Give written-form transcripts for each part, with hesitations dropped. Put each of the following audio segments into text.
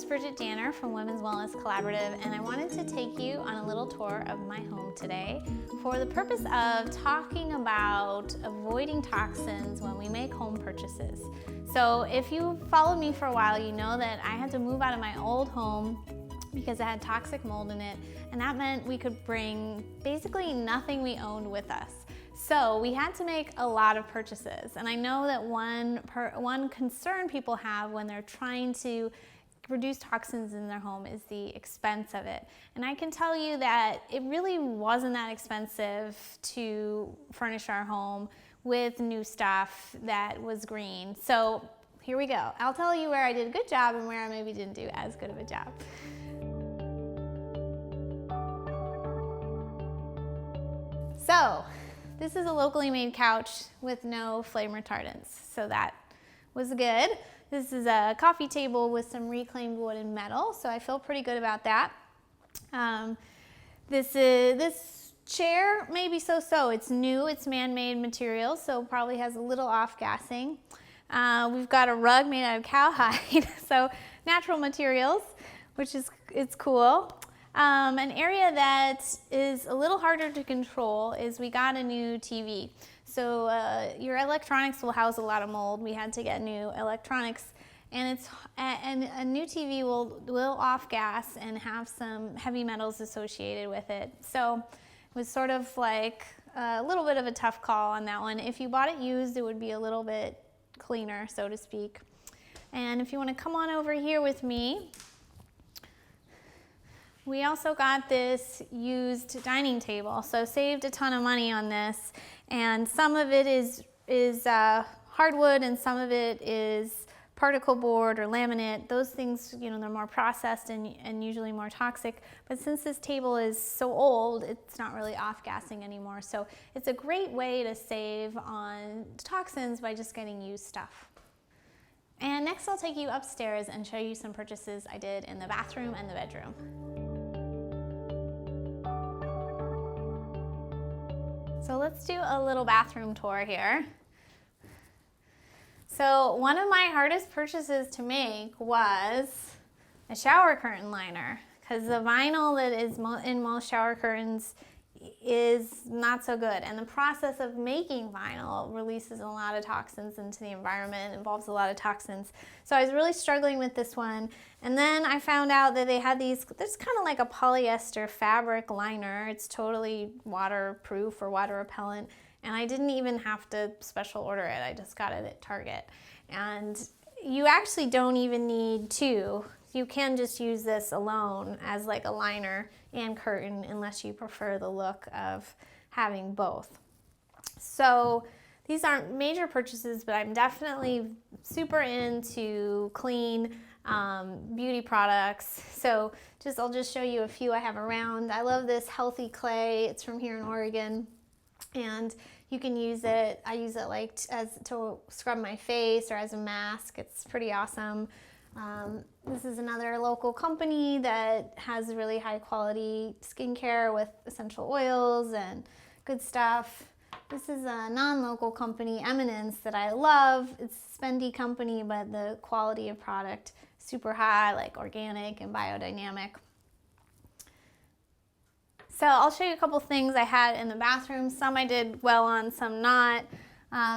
Bridget Danner from Women's Wellness Collaborative, and I wanted to take you on a little tour of my home today for the purpose of talking about avoiding toxins when we make home purchases. So if you followed me for a while, you know that I had to move out of my old home because it had toxic mold in it, and that meant we could bring basically nothing we owned with us. So we had to make a lot of purchases, and I know that one concern people have when they're trying to reduce toxins in their home is the expense of it. And I can tell you that it really wasn't that expensive to furnish our home with new stuff that was green. So here we go. I'll tell you where I did a good job and where I maybe didn't do as good of a job. So this is a locally made couch with no flame retardants, so that was good. This is a coffee table with some reclaimed wood and metal, so I feel pretty good about that. This chair, maybe so-so. It's new, it's man-made material, so probably has a little off-gassing. We've got a rug made out of cowhide, so natural materials, which is cool. An area that is a little harder to control is we got a new TV. So your electronics will house a lot of mold. We had to get new electronics, and a new TV will off gas and have some heavy metals associated with it. So it was sort of like a little bit of a tough call on that one. If you bought it used, it would be a little bit cleaner, so to speak. And if you want to come on over here with me, we also got this used dining table, so saved a ton of money on this. And some of it is hardwood, and some of it is particle board or laminate. Those things, you know, they're more processed and usually more toxic. But since this table is so old, it's not really off-gassing anymore. So it's a great way to save on toxins by just getting used stuff. And next I'll take you upstairs and show you some purchases I did in the bathroom and the bedroom. So let's do a little bathroom tour here. So one of my hardest purchases to make was a shower curtain liner, because the vinyl that is in most shower curtains is not so good, and the process of making vinyl releases a lot of toxins into the environment. It involves a lot of toxins. So I was really struggling with this one, and then I found out that they had these, this kind of like a polyester fabric liner. It's totally waterproof or water repellent, and I didn't even have to special order it. I just got it at Target. And you actually don't even need two. You can just use this alone as like a liner and curtain, unless you prefer the look of having both. So these aren't major purchases, but I'm definitely super into clean beauty products. So I'll just show you a few I have around. I love this healthy clay. It's from here in Oregon, and you can use it. I use it like to scrub my face or as a mask. It's pretty awesome. This is another local company that has really high quality skincare with essential oils and good stuff. This is a non-local company, Eminence, that I love. It's a spendy company, but the quality of product super high, like organic and biodynamic. So I'll show you a couple things I had in the bathroom. Some I did well on, some not.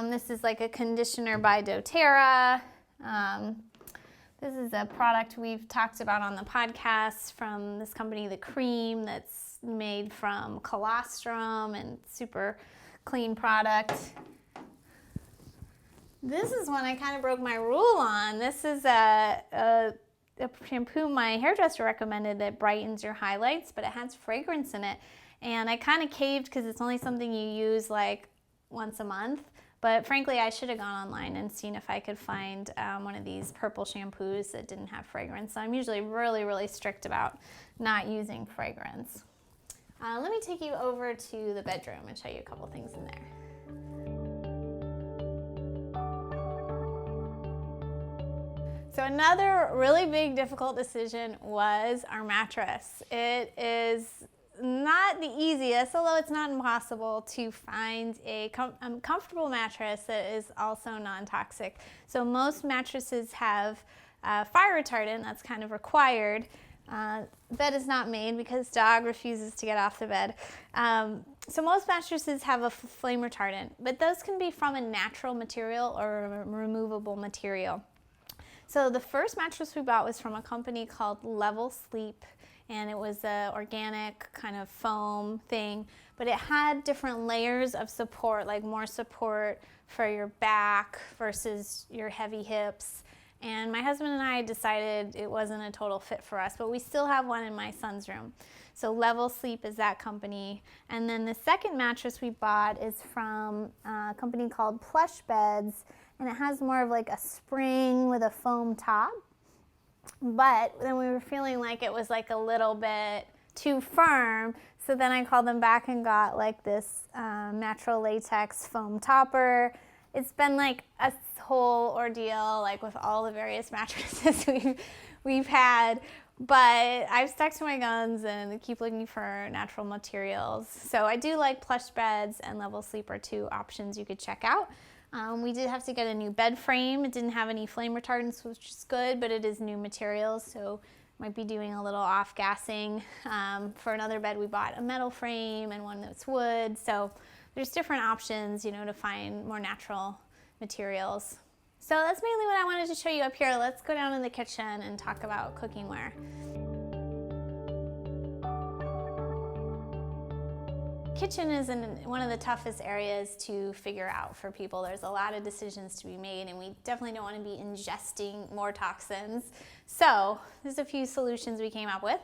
This is like a conditioner by Doterra. This is a product we've talked about on the podcast from this company, The Cream, that's made from colostrum and super clean product. This is one I kind of broke my rule on. This is a shampoo my hairdresser recommended that brightens your highlights, but it has fragrance in it. And I kind of caved because it's only something you use like once a month. But frankly, I should have gone online and seen if I could find one of these purple shampoos that didn't have fragrance. So I'm usually really, really strict about not using fragrance. Let me take you over to the bedroom and show you a couple things in there. So another really big, difficult decision was our mattress. It is not the easiest, although it's not impossible, to find a comfortable mattress that is also non-toxic. So most mattresses have fire retardant that's kind of required. Bed is not made because dog refuses to get off the bed. So most mattresses have a flame retardant, but those can be from a natural material or a removable material. So the first mattress we bought was from a company called Level Sleep, and it was an organic kind of foam thing, but it had different layers of support, like more support for your back versus your heavy hips. And my husband and I decided it wasn't a total fit for us, but we still have one in my son's room. So Level Sleep is that company. And then the second mattress we bought is from a company called Plush Beds, and it has more of like a spring with a foam top. But then we were feeling like it was like a little bit too firm, so then I called them back and got like this natural latex foam topper. It's been like a whole ordeal, like with all the various mattresses we've had, but I've stuck to my guns and keep looking for natural materials. So I do like Plush Beds and Level Sleep are two options you could check out. We did have to get a new bed frame. It didn't have any flame retardants, which is good, but it is new materials, so might be doing a little off-gassing. For another bed, we bought a metal frame and one that's wood, so there's different options, you know, to find more natural materials. So that's mainly what I wanted to show you up here. Let's go down in the kitchen and talk about cookingware. Kitchen is one of the toughest areas to figure out for people. There's a lot of decisions to be made, and we definitely don't want to be ingesting more toxins. So there's a few solutions we came up with.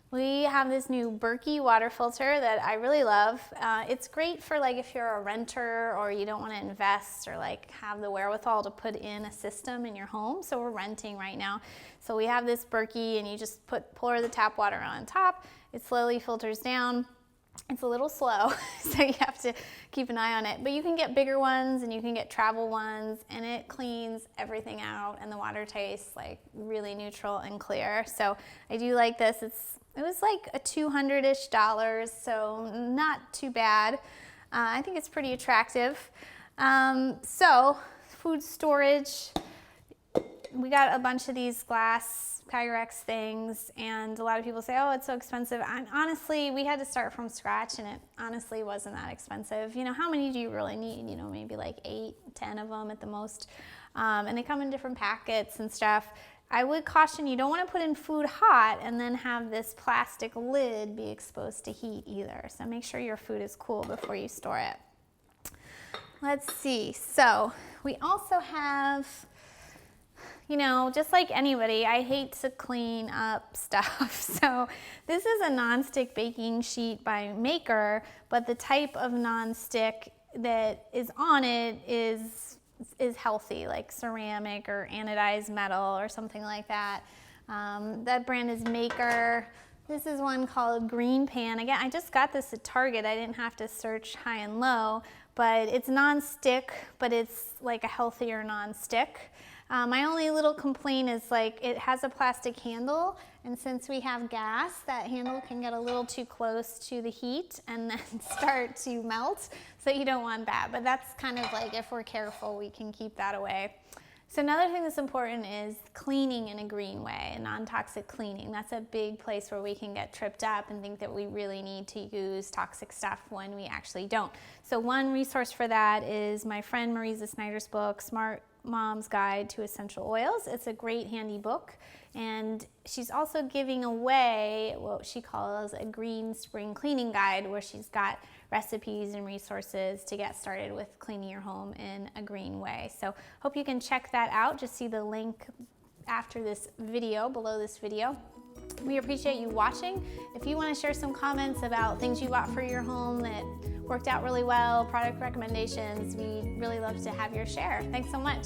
We have this new Berkey water filter that I really love. It's great for like if you're a renter or you don't want to invest or like have the wherewithal to put in a system in your home. So we're renting right now. So we have this Berkey, and you just pour the tap water on top. It slowly filters down. It's a little slow, so you have to keep an eye on it. But you can get bigger ones and you can get travel ones, and it cleans everything out, and the water tastes like really neutral and clear. So I do like this. It was like a $200-ish, so not too bad. I think it's pretty attractive. So food storage, we got a bunch of these glass pyrex things, and a lot of people say, oh, it's so expensive. And honestly, we had to start from scratch, and it honestly wasn't that expensive. You know, how many do you really need? You know, maybe like 8, 10 of them at the most. And they come in different packets and stuff. I would caution you don't want to put in food hot and then have this plastic lid be exposed to heat either. So make sure your food is cool before you store it. Let's see. So we also have, you know, just like anybody, I hate to clean up stuff. So this is a nonstick baking sheet by Maker, but the type of nonstick that is on it is healthy, like ceramic or anodized metal or something like that. That brand is Maker. This is one called Green Pan. Again, I just got this at Target. I didn't have to search high and low, but it's non-stick, but it's like a healthier non-stick. My only little complaint is like it has a plastic handle, and since we have gas, that handle can get a little too close to the heat and then start to melt, so you don't want that. But that's kind of like, if we're careful, we can keep that away. So another thing that's important is cleaning in a green way, non-toxic cleaning. That's a big place where we can get tripped up and think that we really need to use toxic stuff when we actually don't. So one resource for that is my friend Marisa Snyder's book, Smart Mom's Guide to Essential Oils. It's a great handy book, and she's also giving away what she calls a green spring cleaning guide, where she's got recipes and resources to get started with cleaning your home in a green way. So hope you can check that out. Just see the link after this video, below this video. We appreciate you watching. If you want to share some comments about things you bought for your home that worked out really well, product recommendations, we'd really love to have your share. Thanks so much.